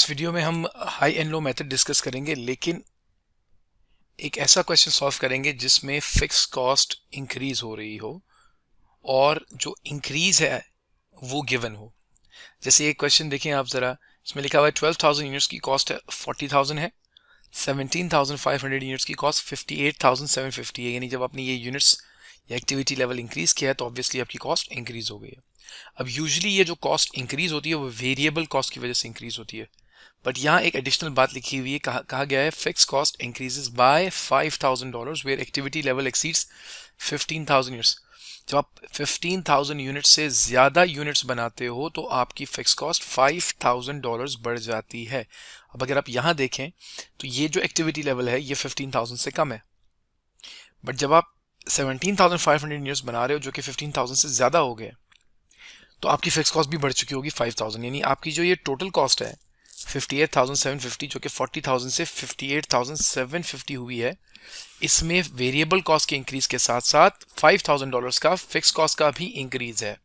इस वीडियो में हम high and low method discuss करेंगे, लेकिन एक ऐसा क्वेश्चन सॉल्व करेंगे जिसमें फिक्स कॉस्ट इंक्रीज हो रही हो और जो इंक्रीज है वो गिवन हो। जैसे ये क्वेश्चन देखें आप जरा, इसमें लिखा हुआ है 12,000 यूनिट्स की कॉस्ट है 40,000 है, 17,500 यूनिट्स की कॉस्ट 58,750 है। यानी जब आपने ये यूनिट्स या एक्टिविटी लेवल इंक्रीज किया है तो ऑब्वियसली आपकी कॉस्ट इंक्रीज हो गई है। अब यूजुअली ये जो कॉस्ट इंक्रीज होती है वो वेरिएबल कॉस्ट की वजह से इंक्रीज होती है, बट यहाँ एक एडिशनल बात लिखी हुई है, कहा गया है fix cost increases by $5,000 where activity level exceeds 15,000 units. जब आप 15,000 यूनिट से ज़्यादा यूनिट्स बनाते हो तो आपकी फिक्स कॉस्ट $5,000 बढ़ जाती है। अब अगर आप यहाँ देखें तो ये जो एक्टिविटी लेवल है ये 15,000 से कम है, बट जब आप 17,500 यूनिट्स बना रहे हो जो कि 15,000 से ज़्यादा हो गए तो आपकी फिक्स कॉस्ट भी बढ़ चुकी होगी 5,000। यानी आपकी जो ये टोटल कॉस्ट है 58,750 जो कि 40,000 से 58,750 हुई है, इसमें वेरिएबल कॉस्ट के इंक्रीज के साथ साथ $5,000 का फिक्स कॉस्ट का भी इंक्रीज है।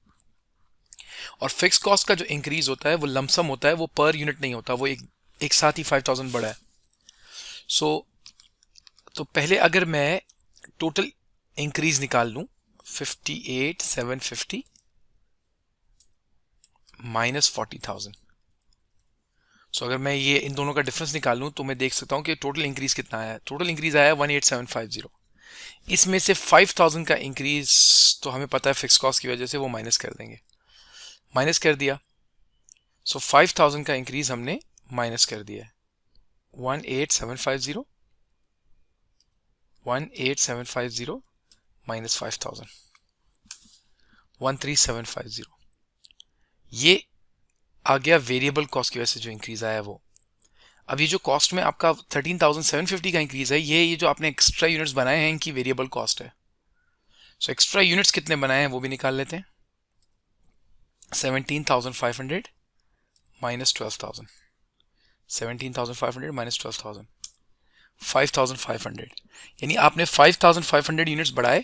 और फिक्स कॉस्ट का जो इंक्रीज होता है वो लमसम होता है, वो पर यूनिट नहीं होता, वो एक साथ ही 5,000 बढ़ा है। तो पहले अगर मैं टोटल इंक्रीज निकाल लूं 58,750 माइनस 40,000, अगर मैं ये इन दोनों का डिफरेंस निकाल लूं तो मैं देख सकता हूं कि टोटल इंक्रीज कितना आया है। टोटल इंक्रीज आया है 18,750। इसमें से 5,000 का इंक्रीज तो हमें पता है फिक्स कॉस्ट की वजह से वो माइनस कर देंगे, माइनस कर दिया। 5,000 का इंक्रीज हमने माइनस कर दिया है। 18,750 माइनस 5,000 13,750। ये आ गया वेरिएबल कॉस्ट की वजह से जो इंक्रीज आया है वो। अब ये जो कॉस्ट में आपका 13,750 का इंक्रीज है, ये जो आपने एक्स्ट्रा यूनिट्स बनाए हैं इनकी वेरिएबल कॉस्ट है। एक्स्ट्रा यूनिट्स कितने बनाए हैं वो भी निकाल लेते हैं। 17,500 माइनस 12,000, 17,500 माइनस 12,000, 5,500। यानी आपने 5,500 यूनिट्स बढ़ाए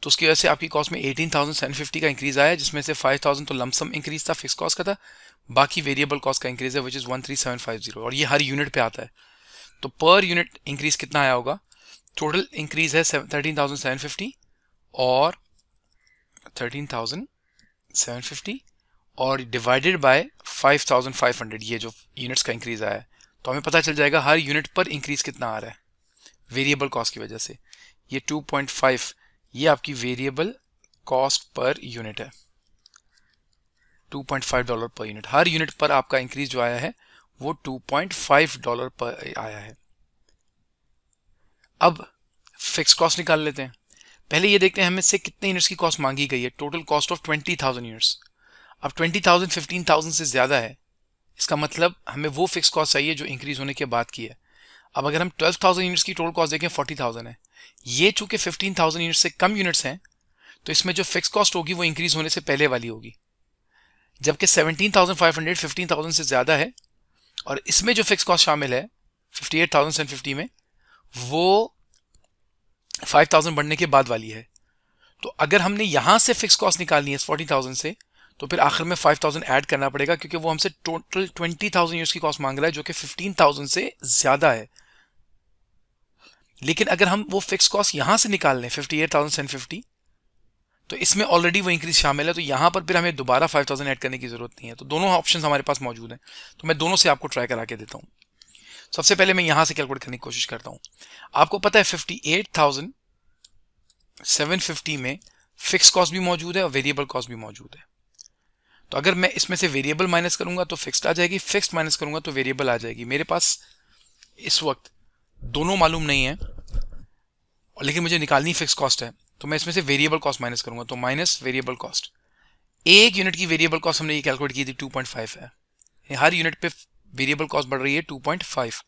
तो उसकी वजह से आपकी कॉस्ट में 18,750 का इंक्रीज आया, जिसमें से 5,000 तो लमसम इंक्रीज था फिक्स कॉस्ट का था, बाकी वेरिएबल कॉस्ट का इंक्रीज है विच इज 13,750 और ये हर यूनिट पे आता है। तो पर यूनिट इंक्रीज कितना आया होगा? टोटल इंक्रीज है 13,750 और 13,750 और डिवाइडेड बाय 5,500, ये जो यूनिट्स का इंक्रीज आया है। तो हमें पता चल जाएगा हर यूनिट पर इंक्रीज कितना आ रहा है वेरिएबल कॉस्ट की वजह से। ये 2.5 ये आपकी वेरिएबल कॉस्ट पर यूनिट है, $2.5 पर यूनिट। हर यूनिट पर आपका इंक्रीज जो आया है वो $2.5 पर आया है। अब फिक्स कॉस्ट निकाल लेते हैं। पहले ये देखते हैं हमें से कितने यूनिट्स की कॉस्ट मांगी गई है। Total cost of 20,000 units. अब 20,000 15,000 से ज्यादा है, इसका मतलब हमें वो फिक्स कॉस्ट चाहिए जो इंक्रीज होने के बाद की है। अब अगर हम 12,000 यूनिट्स की टोटल कॉस्ट देखें 40,000 है, ये चूंकि 15,000 यूनिट से कम यूनिट्स हैं तो इसमें जो फिक्स कॉस्ट होगी वो इंक्रीज होने से पहले वाली होगी, जबकि 17,500 15,000 से ज्यादा है और इसमें जो फिक्स कॉस्ट शामिल है 58,750 में वो 5,000 बढ़ने के बाद वाली है। तो अगर हमने यहां से फिक्स कॉस्ट निकालनी है 40,000 से तो फिर आखिर में 5,000 ऐड करना पड़ेगा, क्योंकि वो हमसे टोटल 20,000 यूनिट्स की कॉस्ट मांग रहा है जो कि 15,000 से ज्यादा है। लेकिन अगर हम वो फिक्स कॉस्ट यहां से निकाल लें 58,750 तो इसमें ऑलरेडी वो इंक्रीज शामिल है, तो यहां पर फिर हमें दोबारा 5,000 ऐड करने की जरूरत नहीं है। तो दोनों ऑप्शंस हमारे पास मौजूद हैं, तो मैं दोनों से आपको ट्राई करा के देता हूं। सबसे पहले मैं यहां से कैलकुलेट करने की कोशिश करता हूं। आपको पता है 58,750 में फिक्स कॉस्ट भी मौजूद है और वेरिएबल कॉस्ट भी मौजूद है। तो अगर मैं इसमें से वेरिएबल माइनस करूंगा तो फिक्स्ड आ जाएगी, फिक्स्ड माइनस करूंगा तो वेरिएबल आ जाएगी। मेरे पास इस वक्त दोनों मालूम नहीं है, लेकिन मुझे निकालनी फिक्स कॉस्ट है, तो मैं इसमें से वेरिएबल कॉस्ट माइनस करूंगा, तो माइनस वेरिएबल कॉस्ट। एक यूनिट की वेरिएबल कॉस्ट हमने ये कैलकुलेट की थी 2.5 है, हर यूनिट पे वेरिएबल कॉस्ट बढ़ रही है 2.5।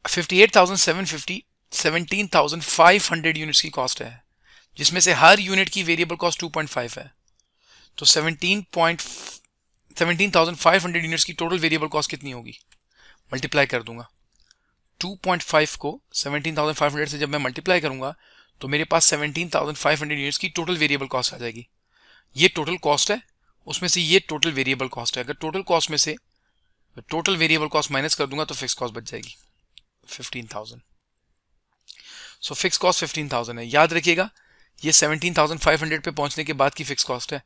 58,750 17,500 यूनिट्स की कॉस्ट है, जिसमें से हर यूनिट की वेरिएबल कॉस्ट 2.5 है। तो 17,500 यूनिट्स की टोटल वेरिएबल कॉस्ट कितनी होगी? मल्टीप्लाई कर दूंगा 2.5 को 17,500 से जब मैं मल्टीप्लाई करूंगा तो मेरे पास 17,500 यूनिट्स की टोटल वेरिएबल कॉस्ट आ जाएगी। ये टोटल कॉस्ट है, उसमें से ये टोटल वेरिएबल कॉस्ट है। अगर टोटल कॉस्ट में से टोटल वेरिएबल कॉस्ट माइनस कर दूंगा तो फिक्स कॉस्ट बच जाएगी 15,000। सो फिक्स कॉस्ट 15,000 है। याद रखिएगा ये 17,500 पे पहुंचने के बाद की फिक्स कॉस्ट है,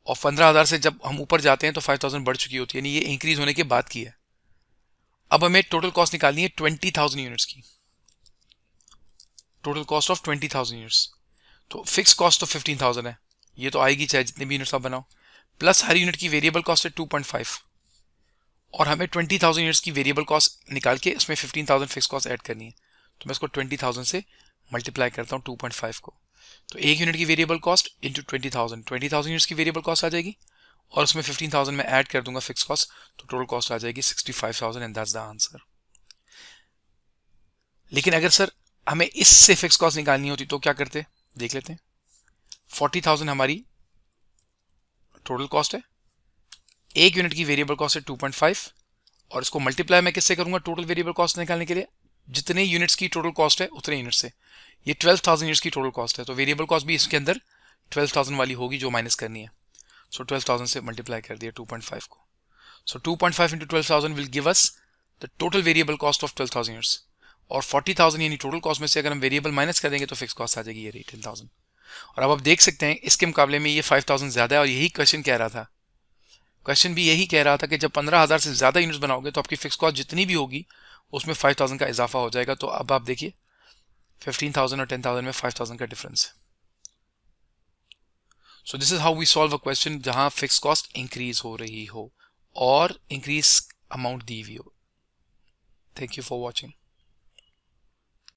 और 15,000 से जब हम ऊपर जाते हैं तो 5,000 बढ़ चुकी होती है, यानी ये इंक्रीज होने के बाद की है। अब हमें टोटल कॉस्ट निकालनी है 20,000 यूनिट्स की, टोटल कॉस्ट ऑफ 20,000 यूनिट्स। तो फिक्स कॉस्ट तो 15,000 है, ये तो आएगी चाहे जितने भी यूनिट्स आप बनाओ, प्लस हर यूनिट की वेरिएबल कॉस्ट है 2.5, और हमें 20,000 यूनिट्स की वेरिएबल कॉस्ट निकाल के उसमें 15,000 फिक्स कॉस्ट ऐड करनी है। तो मैं इसको 20,000 से मल्टीप्लाई करता हूँ 2.5 को, तो एक यूनिट की वेरिएबल कॉस्ट इंटू 20,000 यूनिट्स की वेरिएबल कॉस्ट आ जाएगी, और उसमें 15,000 में ऐड कर दूंगा फिक्स कॉस्ट, तो टोटल कॉस्ट आ जाएगी 65,000 एंड दैट्स द आंसर। लेकिन अगर सर हमें इससे फिक्स कॉस्ट निकालनी होती तो क्या करते, देख लेते हैं। 40,000 हमारी टोटल कॉस्ट है, एक यूनिट की वेरिएबल कॉस्ट है 2.5, और इसको मल्टीप्लाई मैं किससे करूंगा टोटल वेरिएबल कॉस्ट निकालने के लिए, जितने यूनिट्स की टोटल कॉस्ट है उतने यूनिट से। ये 12,000 यूनिट्स की टोटल कॉस्ट है, तो वेरिएबल कॉस्ट भी इसके अंदर 12,000 वाली होगी जो माइनस करनी है। सो 12,000 से मल्टीप्लाई कर दिया 2.5 को, सो 2.5 into 12,000 will give us the total variable cost of 12,000 units, और 40,000 यानी टोटल कॉस्ट में से अगर हम वेरिएबल माइनस कर देंगे तो फिक्स कॉस्ट आ जाएगी ये 18,000। और अब आप देख सकते हैं इसके मुकाबले में ये 5,000 ज्यादा है, और यही क्वेश्चन कह रहा था, क्वेश्चन भी यही कह रहा था कि जब 15,000 से ज्यादा यूनिट्स बनाओगे तो आपकी फिक्स कॉस्ट जितनी भी होगी उसमें 5,000 का इजाफा हो जाएगा। तो अब आप देखिए 15,000 और 10,000 में 5,000 का डिफरेंस है। So this is how we solve a question जहां फिक्स कॉस्ट इंक्रीज हो रही हो और इंक्रीज अमाउंट दी हुई हो। Thank you for watching.